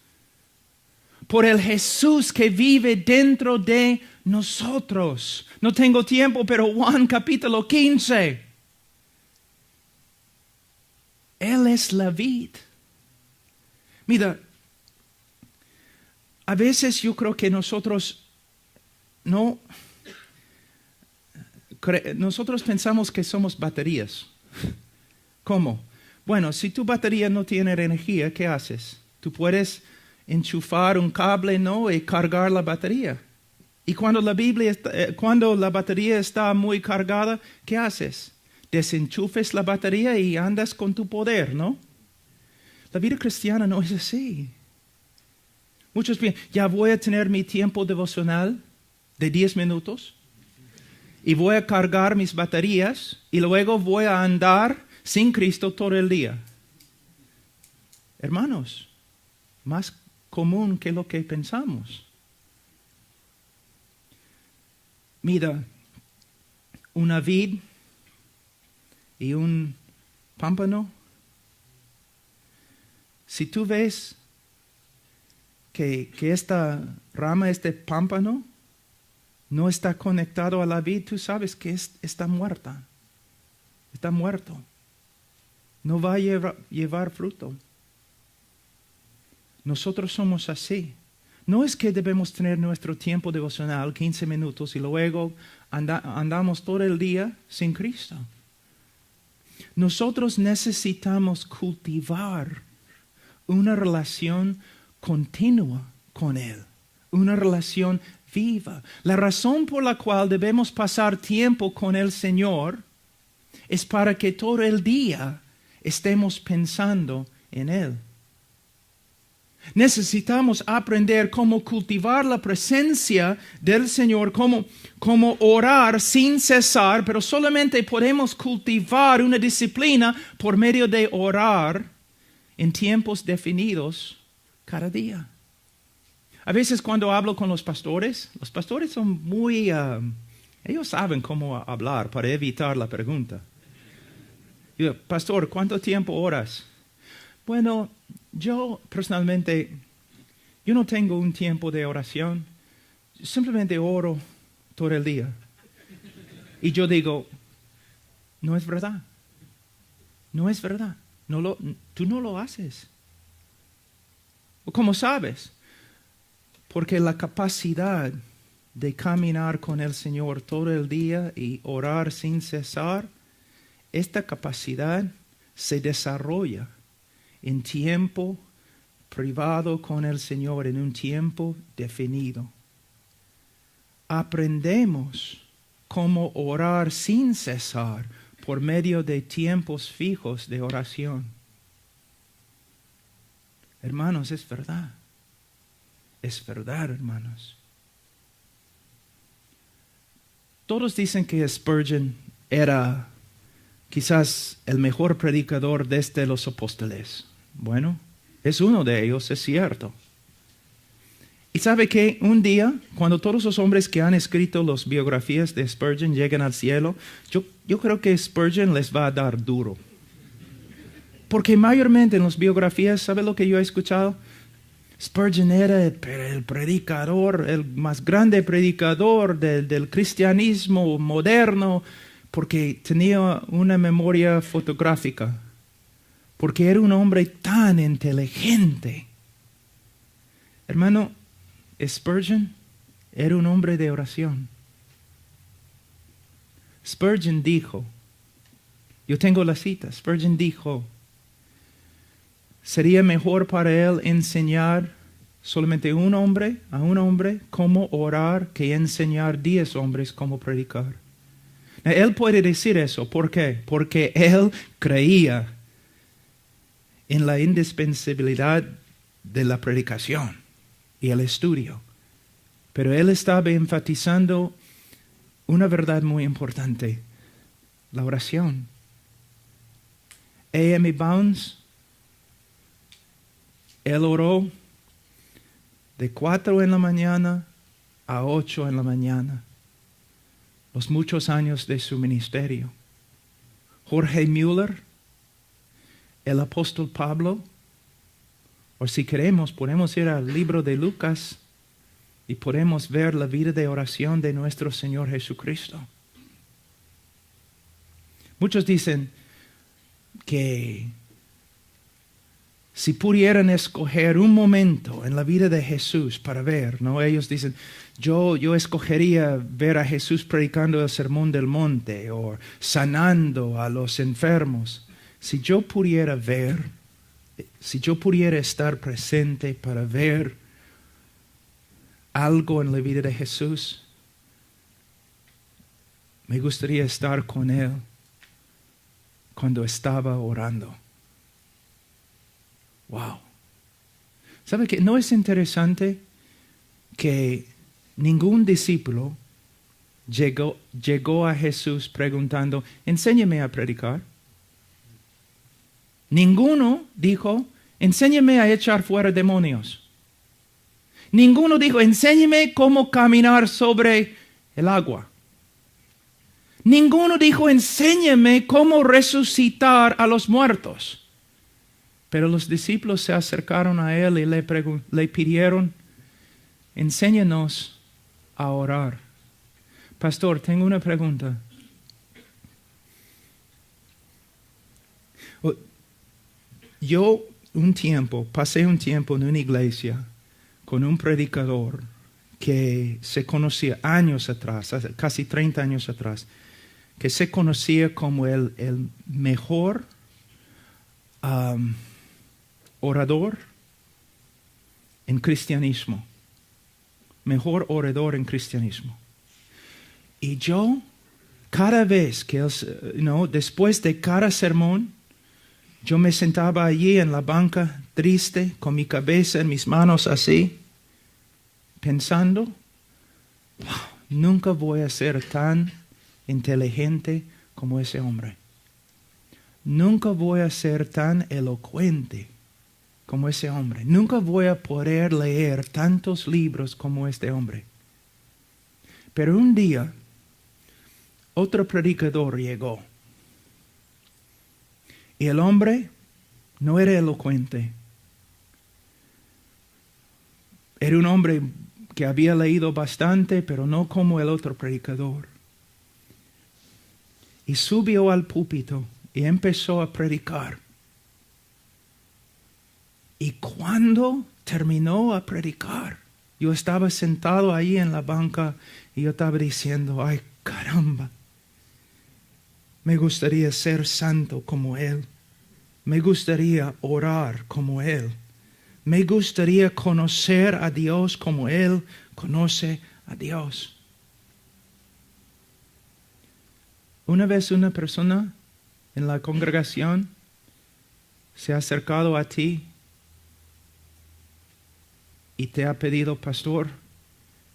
Por el Jesús que vive dentro de nosotros. No tengo tiempo, pero Juan capítulo 15. Él es la vid. Mira, a veces yo creo que nosotros pensamos que somos baterías. ¿Cómo? Bueno, si tu batería no tiene energía, ¿qué haces? Tú puedes enchufar un cable, ¿no? Y cargar la batería. Y cuando la batería está muy cargada, ¿qué haces? Desenchufes la batería y andas con tu poder, ¿no? La vida cristiana no es así. Muchos piensan, ya voy a tener mi tiempo devocional de 10 minutos y voy a cargar mis baterías y luego voy a andar sin Cristo todo el día. Hermanos, más común que lo que pensamos. Mira, una vid y un pámpano. Si tú ves que esta rama, este pámpano, no está conectado a la vid, tú sabes que está muerta. Está muerto. No va a llevar fruto. Nosotros somos así. No es que debemos tener nuestro tiempo devocional, 15 minutos, y luego andamos todo el día sin Cristo. Nosotros necesitamos cultivar una relación continua con Él, una relación viva. La razón por la cual debemos pasar tiempo con el Señor es para que todo el día estemos pensando en Él. Necesitamos aprender cómo cultivar la presencia del Señor, cómo orar sin cesar, pero solamente podemos cultivar una disciplina por medio de orar en tiempos definidos cada día. A veces cuando hablo con los pastores son muy... ellos saben cómo hablar para evitar la pregunta. Yo, pastor, ¿cuánto tiempo oras? Bueno, yo personalmente, yo no tengo un tiempo de oración. simplemente oro todo el día. Y yo digo, no es verdad. No es verdad. Tú no lo haces. ¿Cómo sabes? Porque la capacidad de caminar con el Señor todo el día y orar sin cesar, esta capacidad se desarrolla en tiempo privado con el Señor, en un tiempo definido. Aprendemos cómo orar sin cesar por medio de tiempos fijos de oración. Hermanos, es verdad. Es verdad, hermanos. Todos dicen que Spurgeon era quizás el mejor predicador desde los apóstoles. Bueno, es uno de ellos, es cierto. Y sabe que un día, cuando todos los hombres que han escrito las biografías de Spurgeon lleguen al cielo, yo creo que Spurgeon les va a dar duro. Porque mayormente en las biografías, ¿sabe lo que yo he escuchado? Spurgeon era el predicador, el más grande predicador del cristianismo moderno, porque tenía una memoria fotográfica, porque era un hombre tan inteligente. Hermano, Spurgeon era un hombre de oración. Spurgeon dijo, yo tengo la cita, Spurgeon dijo, sería mejor para él enseñar solamente a un hombre cómo orar que enseñar 10 hombres cómo predicar. Él puede decir eso. ¿Por qué? Porque él creía en la indispensabilidad de la predicación y el estudio. Pero él estaba enfatizando una verdad muy importante, la oración. A.M. Bounds, él oró de 4 en la mañana a 8 en la mañana, los muchos años de su ministerio. Jorge Müller, el apóstol Pablo, o si queremos, podemos ir al libro de Lucas y podemos ver la vida de oración de nuestro Señor Jesucristo. Muchos dicen que si pudieran escoger un momento en la vida de Jesús para ver, ¿no? Ellos dicen, yo escogería ver a Jesús predicando el sermón del monte o sanando a los enfermos. Si yo pudiera ver, si yo pudiera estar presente para ver algo en la vida de Jesús, me gustaría estar con Él cuando estaba orando. Wow. ¿Sabe qué? ¿No es interesante que ningún discípulo llegó a Jesús preguntando, enséñame a predicar? Ninguno dijo, enséñame a echar fuera demonios. Ninguno dijo, enséñame cómo caminar sobre el agua. Ninguno dijo, enséñame cómo resucitar a los muertos. Pero los discípulos se acercaron a él y le pidieron, enséñanos a orar. Pastor, tengo una pregunta. Yo pasé un tiempo en una iglesia con un predicador que se conocía años atrás, casi 30 años atrás, que se conocía como el mejor orador en cristianismo. Mejor orador en cristianismo. Y yo, cada vez que después de cada sermón, yo me sentaba allí en la banca, triste, con mi cabeza en mis manos así, pensando, nunca voy a ser tan inteligente como ese hombre. Nunca voy a ser tan elocuente como ese hombre. Nunca voy a poder leer tantos libros como este hombre. Pero un día, otro predicador llegó. Y el hombre no era elocuente. Era un hombre que había leído bastante, pero no como el otro predicador. Y subió al púlpito y empezó a predicar. Y cuando terminó a predicar, yo estaba sentado ahí en la banca y yo estaba diciendo, ay caramba, me gustaría ser santo como Él. Me gustaría orar como Él. Me gustaría conocer a Dios como Él conoce a Dios. Una vez una persona en la congregación se ha acercado a ti y te ha pedido, pastor,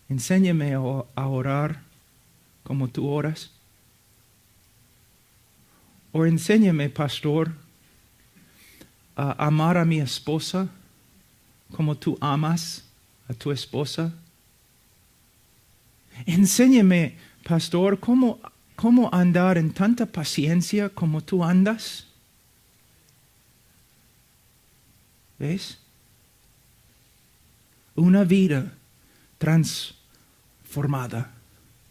enséñame a orar como tú oras. O enséñame, pastor, a amar a mi esposa como tú amas a tu esposa. Enséñame, pastor, cómo andar en tanta paciencia como tú andas. ¿Ves? Una vida transformada.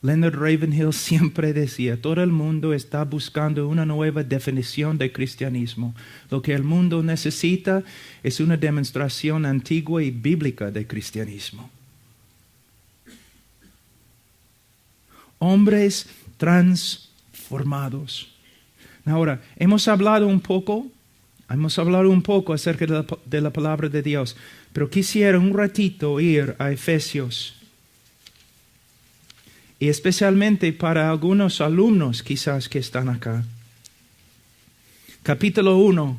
Leonard Ravenhill siempre decía, todo el mundo está buscando una nueva definición de cristianismo. Lo que el mundo necesita es una demostración antigua y bíblica de cristianismo. Hombres transformados. Ahora, hemos hablado un poco acerca de la palabra de Dios, pero quisiera un ratito ir a Efesios. Y especialmente para algunos alumnos quizás que están acá. Capítulo 1.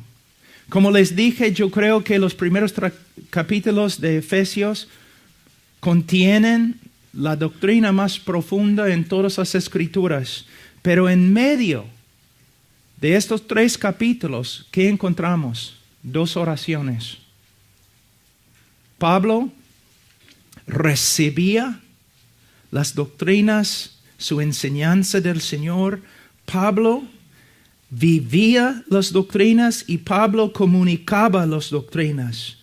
Como les dije, yo creo que los primeros capítulos de Efesios contienen la doctrina más profunda en todas las Escrituras. Pero en medio de estos 3 capítulos, ¿qué encontramos? 2 oraciones. Pablo recibía las doctrinas, su enseñanza del Señor. Pablo vivía las doctrinas y Pablo comunicaba las doctrinas.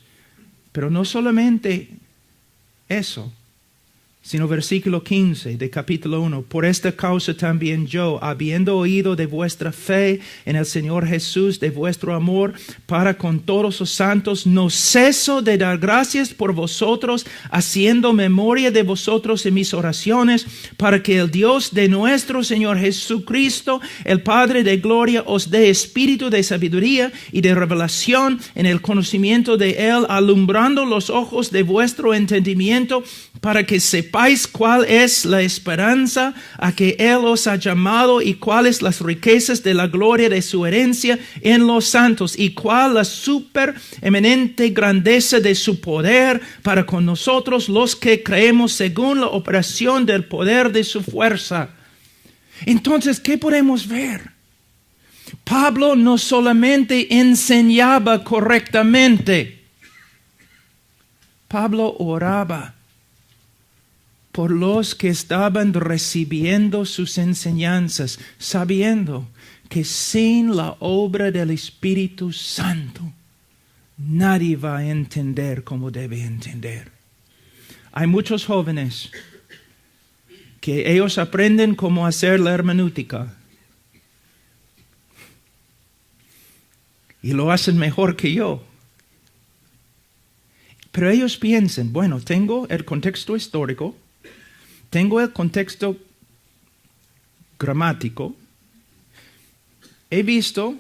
Pero no solamente eso, sino versículo 15 de capítulo 1. Por esta causa también yo, habiendo oído de vuestra fe en el Señor Jesús, de vuestro amor para con todos los santos, no ceso de dar gracias por vosotros, haciendo memoria de vosotros en mis oraciones, para que el Dios de nuestro Señor Jesucristo, el Padre de gloria, os dé espíritu de sabiduría y de revelación en el conocimiento de Él, alumbrando los ojos de vuestro entendimiento, para que sepáis cuál es la esperanza a que Él os ha llamado y cuáles las riquezas de la gloria de su herencia en los santos y cuál la supereminente grandeza de su poder para con nosotros los que creemos según la operación del poder de su fuerza. Entonces, ¿qué podemos ver? Pablo no solamente enseñaba correctamente, Pablo oraba por los que estaban recibiendo sus enseñanzas, sabiendo que sin la obra del Espíritu Santo, nadie va a entender como debe entender. Hay muchos jóvenes que ellos aprenden cómo hacer la hermenéutica y lo hacen mejor que yo. Pero ellos piensan, bueno, tengo el contexto histórico, tengo el contexto gramático, he visto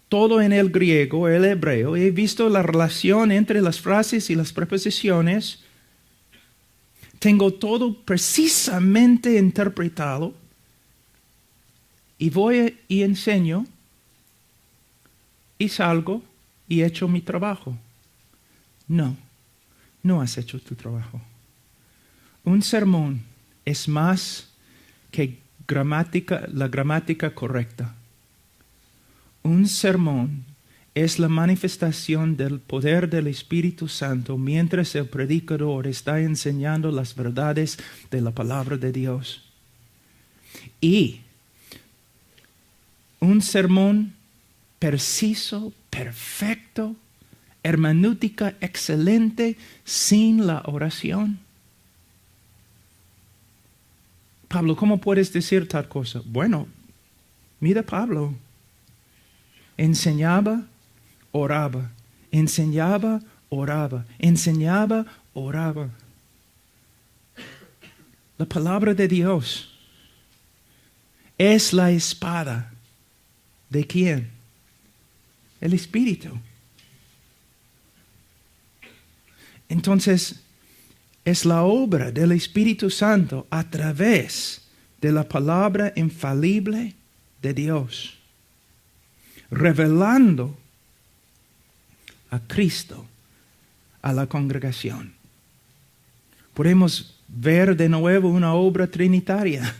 todo en el griego, el hebreo, he visto la relación entre las frases y las preposiciones, tengo todo precisamente interpretado y voy y enseño y salgo y he hecho mi trabajo. No, no has hecho tu trabajo. Un sermón es más que la gramática correcta. Un sermón es la manifestación del poder del Espíritu Santo mientras el predicador está enseñando las verdades de la palabra de Dios. Y un sermón preciso, perfecto, hermenéutica excelente, sin la oración, Pablo, ¿cómo puedes decir tal cosa? Bueno, mira Pablo. Enseñaba, oraba. Enseñaba, oraba. Enseñaba, oraba. La palabra de Dios es la espada. ¿De quién? El Espíritu. Entonces, es la obra del Espíritu Santo a través de la palabra infalible de Dios, revelando a Cristo a la congregación. Podemos ver de nuevo una obra trinitaria.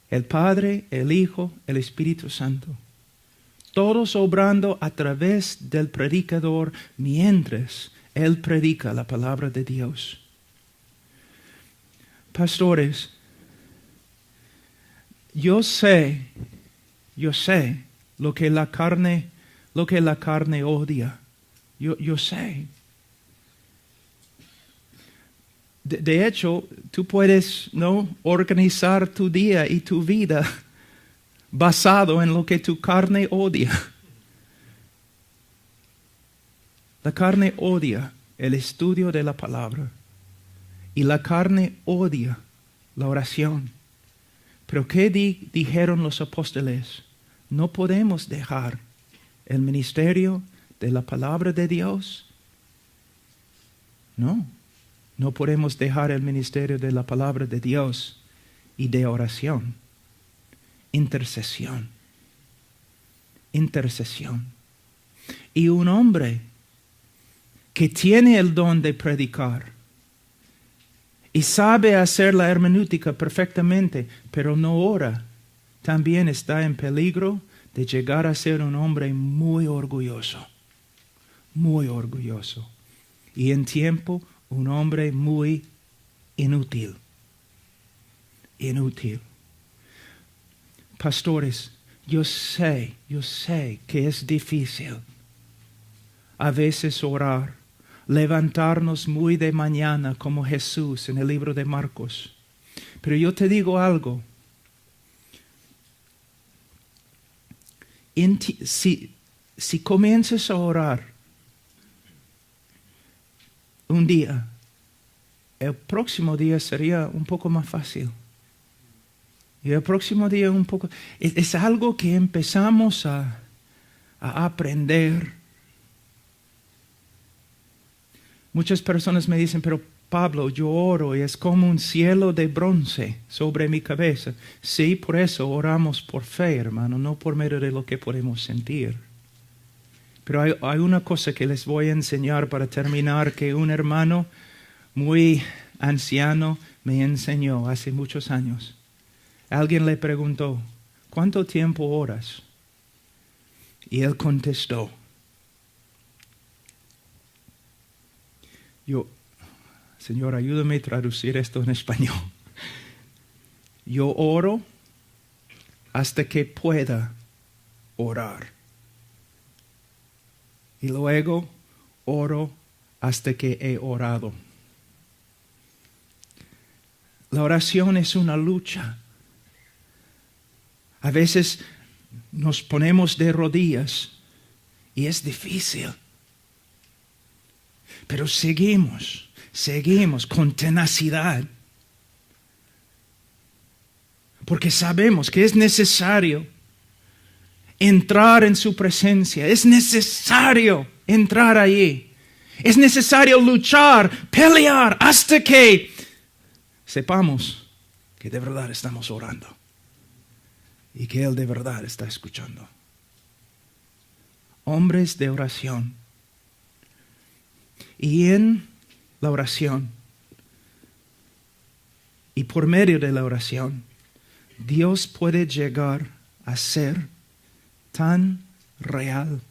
El Padre, el Hijo, el Espíritu Santo. Todos obrando a través del predicador mientras Él predica la palabra de Dios. Pastores, yo sé lo que la carne odia. Yo sé. De hecho, tú puedes organizar tu día y tu vida basado en lo que tu carne odia. La carne odia el estudio de la palabra y la carne odia la oración. Pero ¿qué dijeron los apóstoles? No podemos dejar el ministerio de la palabra de Dios. No podemos dejar el ministerio de la palabra de Dios y de oración. Intercesión. Y un hombre que tiene el don de predicar y sabe hacer la hermenéutica perfectamente, pero no ora, también está en peligro de llegar a ser un hombre muy orgulloso. Y en tiempo, un hombre muy inútil. Pastores, yo sé que es difícil a veces orar, levantarnos muy de mañana como Jesús en el libro de Marcos. Pero yo te digo algo. Si comienzas a orar un día, el próximo día sería un poco más fácil. Y el próximo día un poco... Es algo que empezamos a aprender. Muchas personas me dicen, pero Pablo, yo oro y es como un cielo de bronce sobre mi cabeza. Sí, por eso oramos por fe, hermano, no por medio de lo que podemos sentir. Pero hay una cosa que les voy a enseñar para terminar, que un hermano muy anciano me enseñó hace muchos años. Alguien le preguntó, ¿cuánto tiempo oras? Y él contestó, Señor, ayúdame a traducir esto en español. Yo oro hasta que pueda orar. Y luego oro hasta que he orado. La oración es una lucha. A veces nos ponemos de rodillas y es difícil. Pero seguimos con tenacidad. Porque sabemos que es necesario entrar en su presencia. Es necesario entrar allí. Es necesario luchar, pelear, hasta que sepamos que de verdad estamos orando. Y que Él de verdad está escuchando. Hombres de oración. Y en la oración, y por medio de la oración, Dios puede llegar a ser tan real.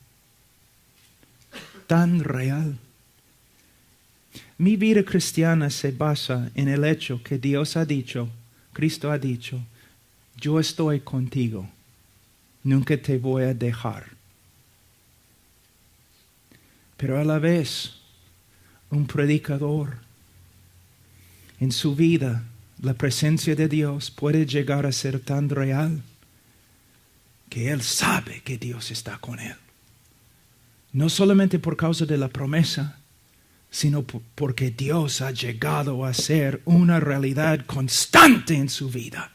Mi vida cristiana se basa en el hecho que Dios ha dicho, Cristo ha dicho, yo estoy contigo, nunca te voy a dejar. Pero a la vez, un predicador en su vida la presencia de Dios puede llegar a ser tan real que él sabe que Dios está con él. No solamente por causa de la promesa, sino porque Dios ha llegado a ser una realidad constante en su vida.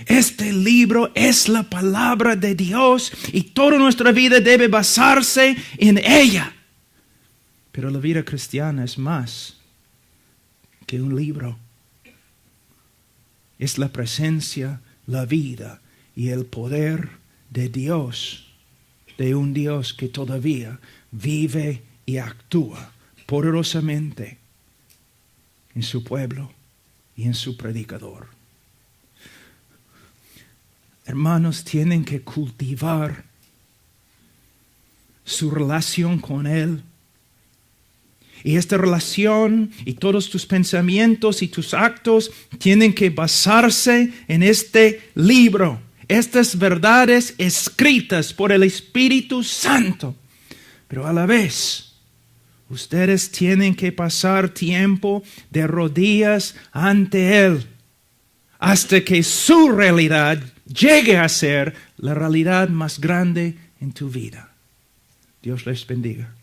Este libro es la palabra de Dios y toda nuestra vida debe basarse en ella. Pero la vida cristiana es más que un libro. Es la presencia, la vida y el poder de Dios, de un Dios que todavía vive y actúa poderosamente en su pueblo y en su predicador. Hermanos, tienen que cultivar su relación con Él. Y esta relación y todos tus pensamientos y tus actos tienen que basarse en este libro. Estas verdades escritas por el Espíritu Santo. Pero a la vez, ustedes tienen que pasar tiempo de rodillas ante Él hasta que su realidad llegue a ser la realidad más grande en tu vida. Dios les bendiga.